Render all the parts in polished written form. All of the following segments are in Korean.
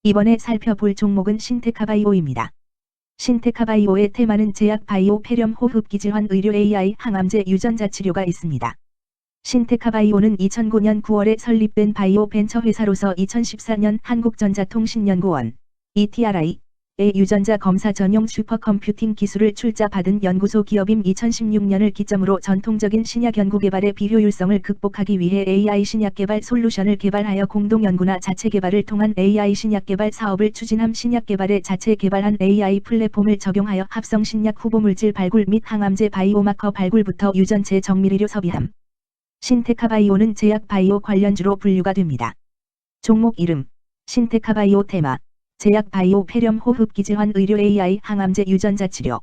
이번에 살펴볼 종목은 신테카바이오입니다. 신테카바이오의 테마는 제약 바이오 폐렴 호흡기 질환 의료 AI 항암제 유전자 치료가 있습니다. 신테카바이오는 2009년 9월에 설립된 바이오 벤처 회사로서 2014년 한국전자통신연구원 ETRI의 유전자 검사 전용 슈퍼컴퓨팅 기술을 출자받은 연구소 기업임 2016년을 기점으로 전통적인 신약 연구 개발의 비효율성을 극복하기 위해 AI 신약 개발 솔루션을 개발하여 공동 연구나 자체 개발을 통한 AI 신약 개발 사업을 추진함. 신약 개발에 자체 개발한 AI 플랫폼을 적용하여 합성 신약 후보물질 발굴 및 항암제 바이오마커 발굴부터 유전체 정밀의료 섭이함. 신테카바이오는 제약 바이오 관련주로 분류가 됩니다. 종목 이름 신테카바이오 테마 제약 바이오 폐렴 호흡기 질환 의료 AI 항암제 유전자 치료.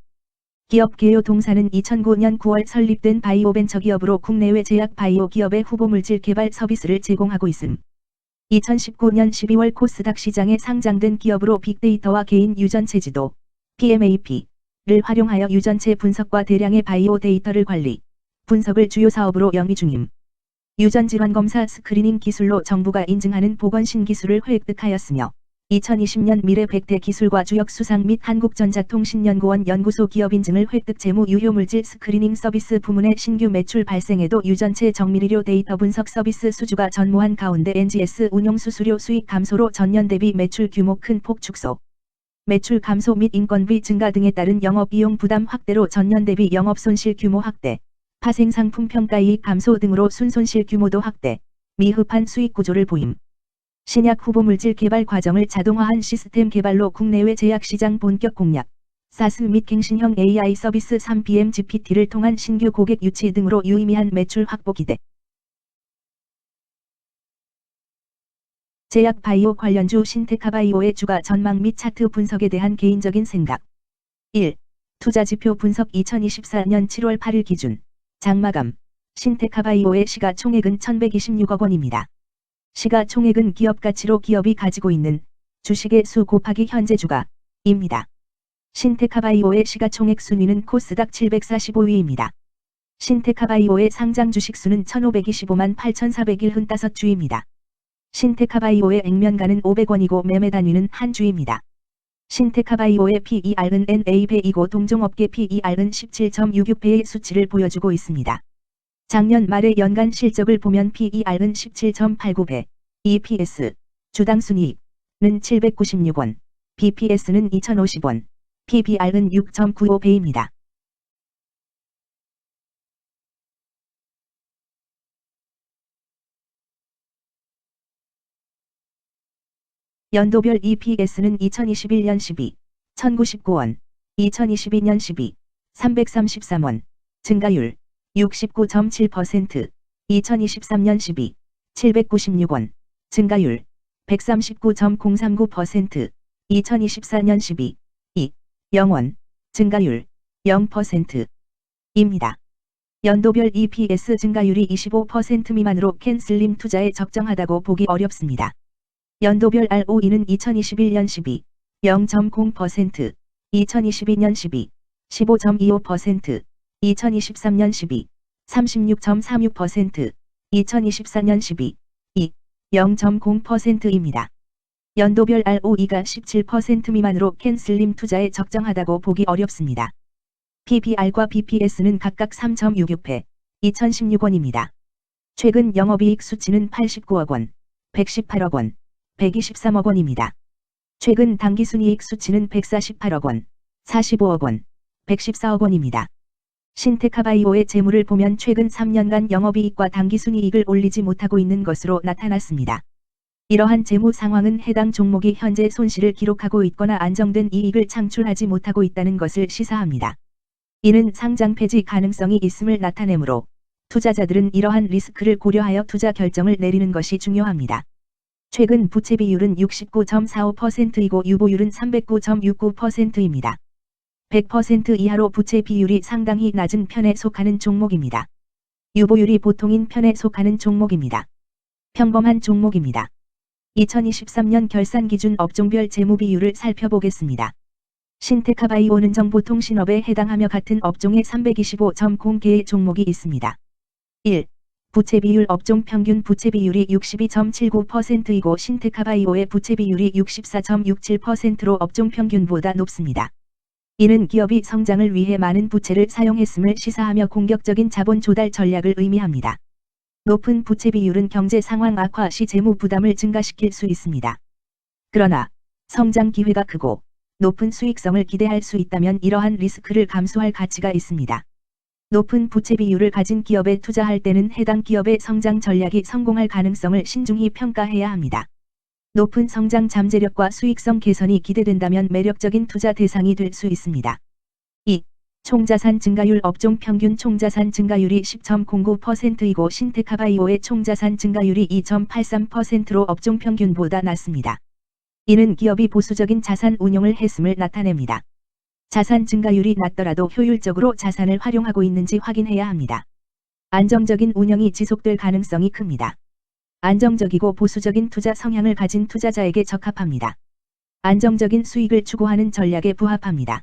기업 개요 동사는 2009년 9월 설립된 바이오 벤처 기업으로 국내외 제약 바이오 기업의 후보물질 개발 서비스를 제공하고 있음. 2019년 12월 코스닥 시장에 상장된 기업으로 빅데이터와 개인 유전체 지도 PMAP를 활용하여 유전체 분석과 대량의 바이오 데이터를 관리, 분석을 주요 사업으로 영위 중임. 유전질환 검사 스크리닝 기술로 정부가 인증하는 보건신 기술을 획득하였으며 2020년 미래 100대 기술과 주역 수상 및 한국전자통신연구원 연구소 기업 인증을 획득. 재무 유효물질 스크리닝 서비스 부문의 신규 매출 발생에도 유전체 정밀의료 데이터 분석 서비스 수주가 전무한 가운데 NGS 운용 수수료 수익 감소로 전년 대비 매출 규모 큰 폭 축소, 매출 감소 및 인건비 증가 등에 따른 영업비용 부담 확대로 전년 대비 영업손실 규모 확대, 파생상품 평가이익 감소 등으로 순손실 규모도 확대, 미흡한 수익 구조를 보임. 신약 후보물질 개발 과정을 자동화한 시스템 개발로 국내외 제약시장 본격 공략, 사스 및 갱신형 AI 서비스 3PM GPT를 통한 신규 고객 유치 등으로 유의미한 매출 확보 기대. 제약 바이오 관련주 신테카바이오의 주가 전망 및 차트 분석에 대한 개인적인 생각. 1. 투자지표 분석 2024년 7월 8일 기준 장마감 신테카바이오의 시가총액은 1126억 원입니다. 시가총액은 기업가치로 기업이 가지고 있는 주식의 수 곱하기 현재 주가입니다. 신테카바이오의 시가총액 순위는 코스닥 745위입니다. 신테카바이오의 상장 주식수는 1525만 8415주입니다. 신테카바이오의 액면가는 500원이고 매매 단위는 한 주입니다. 신테카바이오의 PER은 NA100이고 동종업계 PER은 17.66배의 수치를 보여주고 있습니다. 작년 말의 연간 실적을 보면 PER은 17.89배, EPS, 주당 순이익은 796원, BPS는 2050원, PBR은 6.95배입니다. 연도별 EPS는 2021년 12, 1099원, 2022년 12, 333원, 증가율 69.7%, 2023년 12, 796원, 증가율 139.039%, 2024년 12, 2, 0원, 증가율 0%입니다. 연도별 EPS 증가율이 25% 미만으로 캔슬림 투자에 적정하다고 보기 어렵습니다. 연도별 ROE는 2021년 12, 0.0%, 2022년 12, 15.25%, 2023년 12, 36.36%, 2024년 12, 2, 0.0%입니다. 연도별 ROE가 17% 미만으로 캔슬림 투자에 적정하다고 보기 어렵습니다. PBR과 BPS는 각각 3.66배, 2016원입니다. 최근 영업이익 수치는 89억 원, 118억 원, 123억 원입니다. 최근 당기순이익 수치는 148억 원, 45억 원, 114억 원입니다. 신테카바이오의 재물을 보면 최근 3년간 영업이익과 당기순이익을 올리지 못하고 있는 것으로 나타났습니다. 이러한 재무 상황은 해당 종목이 현재 손실을 기록하고 있거나 안정된 이익을 창출하지 못하고 있다는 것을 시사합니다. 이는 상장 폐지 가능성이 있음을 나타내므로 투자자들은 이러한 리스크를 고려하여 투자 결정을 내리는 것이 중요합니다. 최근 부채 비율은 69.45%이고 유보율은 309.69%입니다. 100% 이하로 부채 비율이 상당히 낮은 편에 속하는 종목입니다. 유보율이 보통인 편에 속하는 종목입니다. 평범한 종목입니다. 2023년 결산 기준 업종별 재무 비율을 살펴보겠습니다. 신테카바이오는 정보통신업에 해당하며 같은 업종에 325.0개의 종목이 있습니다. 1. 부채 비율 업종 평균 부채 비율이 62.79%이고 신테카바이오의 부채 비율이 64.67%로 업종 평균보다 높습니다. 이는 기업이 성장을 위해 많은 부채를 사용했음을 시사하며 공격적인 자본 조달 전략을 의미합니다. 높은 부채 비율은 경제 상황 악화 시 재무 부담을 증가시킬 수 있습니다. 그러나 성장 기회가 크고 높은 수익성을 기대할 수 있다면 이러한 리스크를 감수할 가치가 있습니다. 높은 부채 비율을 가진 기업에 투자할 때는 해당 기업의 성장 전략이 성공할 가능성을 신중히 평가해야 합니다. 높은 성장 잠재력과 수익성 개선이 기대된다면 매력적인 투자 대상이 될 수 있습니다. 2. 총자산 증가율 업종 평균 총자산 증가율이 10.09%이고 신테카바이오의 총자산 증가율이 2.83%로 업종 평균보다 낮습니다. 이는 기업이 보수적인 자산 운용을 했음을 나타냅니다. 자산 증가율이 낮더라도 효율적으로 자산을 활용하고 있는지 확인해야 합니다. 안정적인 운영이 지속될 가능성이 큽니다. 안정적이고 보수적인 투자 성향을 가진 투자자에게 적합합니다. 안정적인 수익을 추구하는 전략에 부합합니다.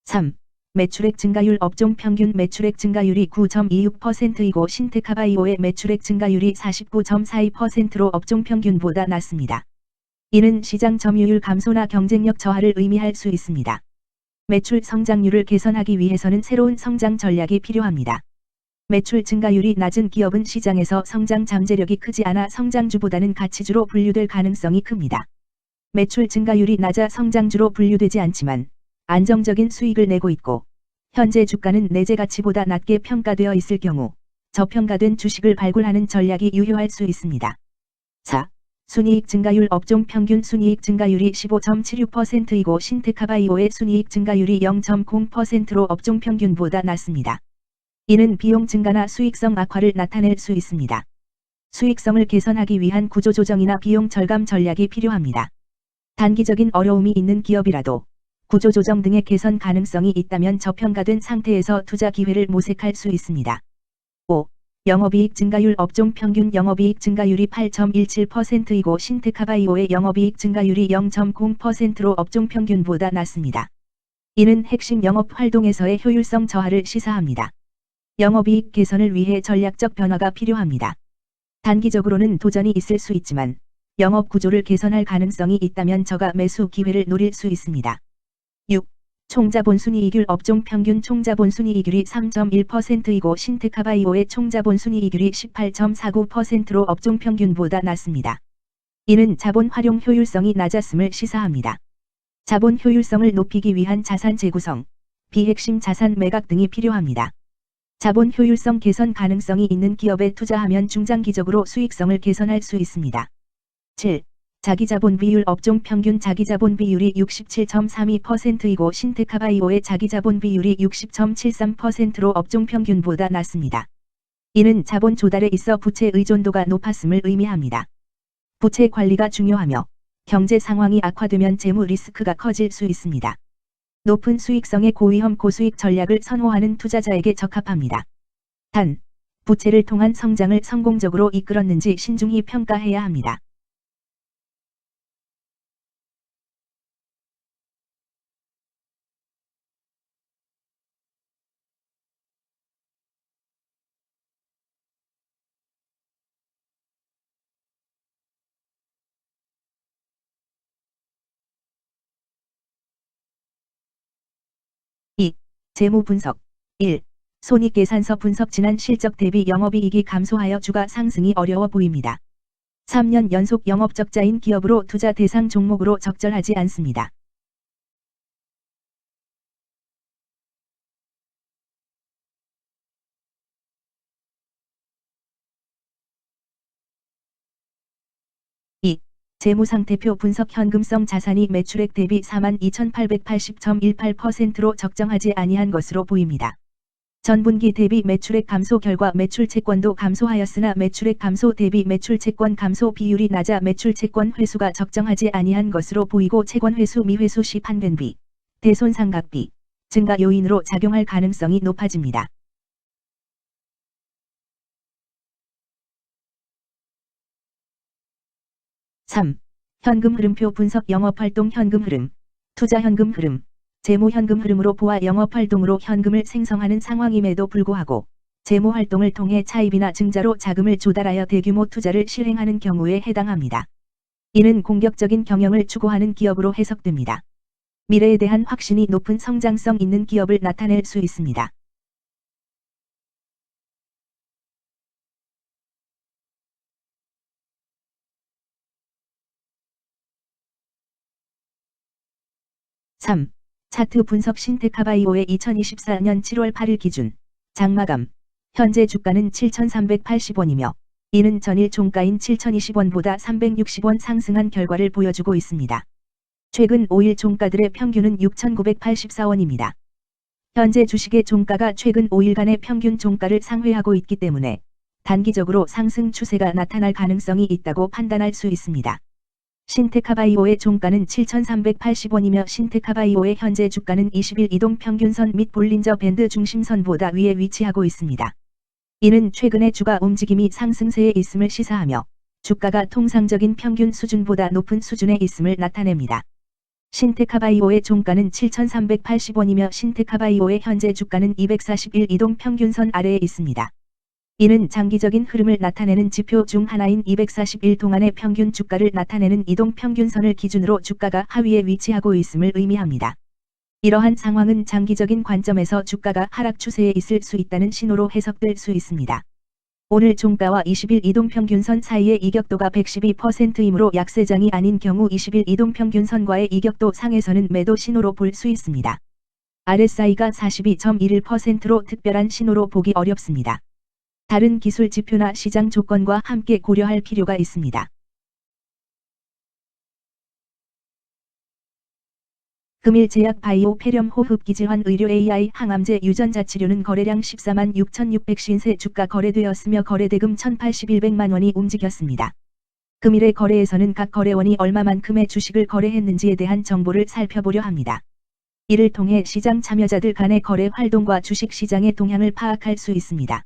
3. 매출액 증가율 업종 평균 매출액 증가율이 9.26%이고 신테카바이오의 매출액 증가율이 49.42%로 업종 평균보다 낮습니다. 이는 시장 점유율 감소나 경쟁력 저하를 의미할 수 있습니다. 매출 성장률을 개선하기 위해서는 새로운 성장 전략이 필요합니다. 매출 증가율이 낮은 기업은 시장에서 성장 잠재력이 크지 않아 성장주보다는 가치주로 분류될 가능성이 큽니다. 매출 증가율이 낮아 성장주로 분류되지 않지만 안정적인 수익을 내고 있고 현재 주가는 내재 가치보다 낮게 평가되어 있을 경우 저평가된 주식을 발굴하는 전략이 유효할 수 있습니다. 4. 순이익 증가율 업종 평균 순이익 증가율이 15.76%이고 신테카바이오의 순이익 증가율이 0.0%로 업종 평균보다 낮습니다. 이는 비용 증가나 수익성 악화를 나타낼 수 있습니다. 수익성을 개선하기 위한 구조조정이나 비용 절감 전략이 필요합니다. 단기적인 어려움이 있는 기업이라도 구조조정 등의 개선 가능성이 있다면 저평가된 상태에서 투자 기회를 모색할 수 있습니다. 5. 영업이익 증가율 업종 평균 영업이익 증가율이 8.17%이고 신테카바이오의 영업이익 증가율이 0.0%로 업종 평균보다 낮습니다. 이는 핵심 영업 활동에서의 효율성 저하를 시사합니다. 영업이익 개선을 위해 전략적 변화가 필요합니다. 단기적으로는 도전이 있을 수 있지만 영업 구조를 개선할 가능성이 있다면 저가 매수 기회를 노릴 수 있습니다. 6. 총자본순이익률 업종 평균 총자본순이익률이 3.1%이고 신테카바이오의 총자본순이익률이 18.49%로 업종 평균보다 낮습니다. 이는 자본 활용 효율성이 낮았음을 시사합니다. 자본 효율성을 높이기 위한 자산 재구성, 비핵심 자산 매각 등이 필요합니다. 자본 효율성 개선 가능성이 있는 기업에 투자하면 중장기적으로 수익성을 개선할 수 있습니다. 7. 자기자본 비율 업종 평균 자기자본 비율이 67.32%이고 신테카바이오의 자기자본 비율이 60.73%로 업종 평균보다 낮습니다. 이는 자본 조달에 있어 부채 의존도가 높았음을 의미합니다. 부채 관리가 중요하며 경제 상황이 악화되면 재무 리스크가 커질 수 있습니다. 높은 수익성의 고위험 고수익 전략을 선호하는 투자자에게 적합합니다. 단, 부채를 통한 성장을 성공적으로 이끌었는지 신중히 평가해야 합니다. 재무 분석 1. 손익계산서 분석 지난 실적 대비 영업이익이 감소하여 주가 상승이 어려워 보입니다. 3년 연속 영업적자인 기업으로 투자 대상 종목으로 적절하지 않습니다. 2. 재무상태표 분석 현금성 자산이 매출액 대비 42,880.18%로 적정하지 아니한 것으로 보입니다. 전분기 대비 매출액 감소 결과 매출 채권도 감소하였으나 매출액 감소 대비 매출 채권 감소 비율이 낮아 매출 채권 회수가 적정하지 아니한 것으로 보이고 채권 회수 미회수 시 판변비, 대손상각비 증가 요인으로 작용할 가능성이 높아집니다. 3. 현금 흐름표 분석 영업활동 현금 흐름, 투자 현금 흐름, 재무 현금 흐름으로 보아 영업활동으로 현금을 생성하는 상황임에도 불구하고 재무 활동을 통해 차입이나 증자로 자금을 조달하여 대규모 투자를 실행하는 경우에 해당합니다. 이는 공격적인 경영을 추구하는 기업으로 해석됩니다. 미래에 대한 확신이 높은 성장성 있는 기업을 나타낼 수 있습니다. (3) 차트 분석 신테카바이오의 2024년 7월 8일 기준 장마감 현재 주가는 7,380원이며 이는 전일 종가인 7,020원보다 360원 상승한 결과를 보여주고 있습니다. 최근 5일 종가들의 평균은 6,984원입니다. 현재 주식의 종가가 최근 5일간의 평균 종가를 상회하고 있기 때문에 단기적으로 상승 추세가 나타날 가능성이 있다고 판단할 수 있습니다. 신테카바이오의 종가는 7,380원이며 신테카바이오의 현재 주가는 20일 이동평균선 및 볼린저 밴드 중심선보다 위에 위치하고 있습니다. 이는 최근의 주가 움직임이 상승세에 있음을 시사하며 주가가 통상적인 평균 수준보다 높은 수준에 있음을 나타냅니다. 신테카바이오의 종가는 7,380원이며 신테카바이오의 현재 주가는 241 이동평균선 아래에 있습니다. 이는 장기적인 흐름을 나타내는 지표 중 하나인 241 동안의 평균 주가를 나타내는 이동평균선을 기준으로 주가가 하위에 위치하고 있음을 의미합니다. 이러한 상황은 장기적인 관점에서 주가가 하락 추세에 있을 수 있다는 신호로 해석될 수 있습니다. 오늘 종가와 20일 이동평균선 사이의 이격도가 112%이므로 약세장이 아닌 경우 20일 이동평균선과의 이격도 상에서는 매도 신호로 볼 수 있습니다. RSI가 42.11%로 특별한 신호로 보기 어렵습니다. 다른 기술 지표나 시장 조건과 함께 고려할 필요가 있습니다. 금일 제약 바이오 폐렴 호흡기 질환 의료 AI 항암제 유전자 치료는 거래량 14만 6,650세 주가 거래되었으며 거래대금 1,081백만 원이 움직였습니다. 금일의 거래에서는 각 거래원이 얼마만큼의 주식을 거래했는지에 대한 정보를 살펴보려 합니다. 이를 통해 시장 참여자들 간의 거래 활동과 주식 시장의 동향을 파악할 수 있습니다.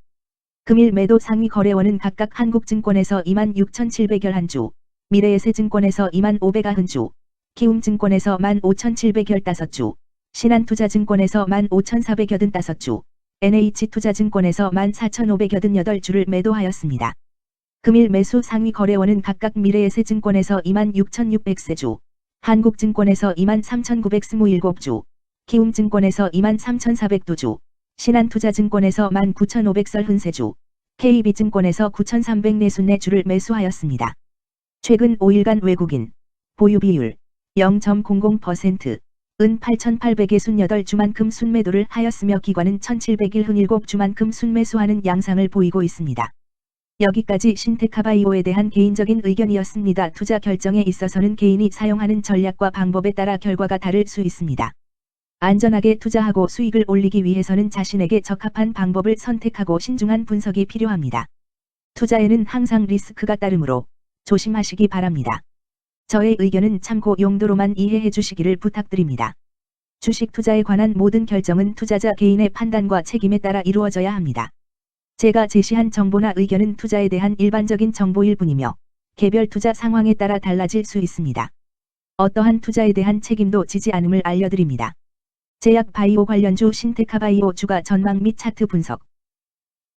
금일 매도 상위 거래원은 각각 한국증권에서 26,711주, 미래에셋증권에서 25,590주, 키움증권에서 15,715주, 신한투자증권에서 15,485주, NH투자증권에서 14,588주를 매도하였습니다. 금일 매수 상위 거래원은 각각 미래에셋증권에서 26,600세주, 한국증권에서 23,927주, 키움증권에서 23,402주, 신한투자증권에서 19,533주, KB증권에서 9,344주를 매수하였습니다. 최근 5일간 외국인 보유 비율 0.00%, 은 8,868주만큼 순매도를 하였으며 기관은 1,707주만큼 순매수하는 양상을 보이고 있습니다. 여기까지 신테카바이오에 대한 개인적인 의견이었습니다. 투자 결정에 있어서는 개인이 사용하는 전략과 방법에 따라 결과가 다를 수 있습니다. 안전하게 투자하고 수익을 올리기 위해서는 자신에게 적합한 방법을 선택하고 신중한 분석이 필요합니다. 투자에는 항상 리스크가 따르므로 조심하시기 바랍니다. 저의 의견은 참고 용도로만 이해해 주시기를 부탁드립니다. 주식 투자에 관한 모든 결정은 투자자 개인의 판단과 책임에 따라 이루어져야 합니다. 제가 제시한 정보나 의견은 투자에 대한 일반적인 정보일 뿐이며 개별 투자 상황에 따라 달라질 수 있습니다. 어떠한 투자에 대한 책임도 지지 않음을 알려드립니다. 제약 바이오 관련주 신테카바이오 주가 전망 및 차트 분석